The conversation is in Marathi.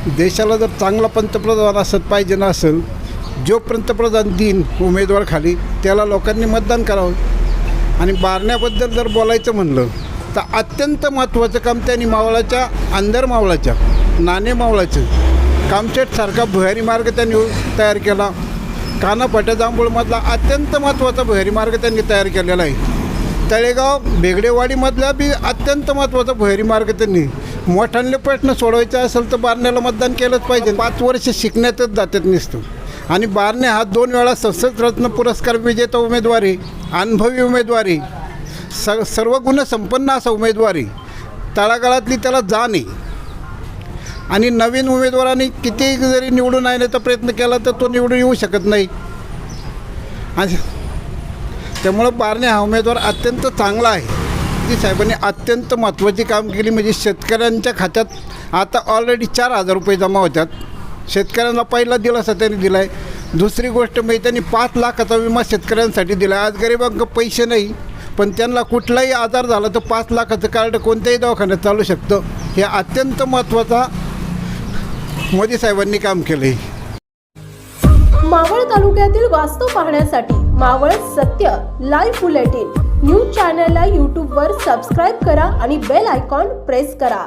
देशाला जर चांगला पंतप्रधान असत पाहिजे ना असेल, जो पंतप्रधान दिन उमेदवार खाली त्याला लोकांनी मतदान करावं. आणि बारण्याबद्दल जर बोलायचं म्हणलं तर अत्यंत महत्त्वाचं काम त्यांनी मावळाच्या अंदर मावळाच्या नाणे मावळाचं कामशेटसारखा भुयारी मार्ग त्यांनी तयार केला. कानापट्या जांभूळमधला अत्यंत महत्त्वाचा भुयारी मार्ग त्यांनी तयार केलेला आहे. तळेगाव भेगडेवाडीमधला बी अत्यंत महत्त्वाचा भुयारी मार्ग त्यांनी. मोठ्यांले प्रश्न सोडवायचा असेल तर बारण्याला मतदान केलंच पाहिजे. 5 वर्ष शिकण्यातच जातात नसतं. आणि बारणे हा 2 वेळा संसद रत्न पुरस्कार विजेता उमेदवार आहे, अनुभवी उमेदवार आहे, सर्व गुणसंपन्न असा उमेदवार आहे. तळागाळातली त्याला जाण आहे. आणि नवीन उमेदवारांनी किती जरी निवडून येण्याचा प्रयत्न केला तर तो निवडून येऊ शकत नाही. आणि त्यामुळं बारणे हा उमेदवार अत्यंत चांगला आहे. जी साहेबांनी अत्यंत महत्त्वाची काम केली. म्हणजे शेतकऱ्यांच्या खात्यात आता ऑलरेडी 4,000 रुपये जमा होतात. शेतकऱ्यांना पहिला दिलासा त्यांनी दिला आहे. दुसरी गोष्ट म्हणजे त्यांनी 5 लाखाचा विमा शेतकऱ्यांसाठी दिला आहे. आज गरिबांक पैसे नाही, पण त्यांना कुठलाही आजार झाला तर 5 लाखाचं कार्ड कोणत्याही दवाखान्यात चालू शकतं. हे अत्यंत महत्त्वाचा मोदी साहेबांनी काम केलं आहे. मावळ तालुक्यातील वास्तव पाहण्यासाठी मावळ सत्य लाईव्ह बुलेटिन न्यूज चॅनलला यूट्यूबवर सबस्क्राईब करा आणि बेल आयकॉन प्रेस करा.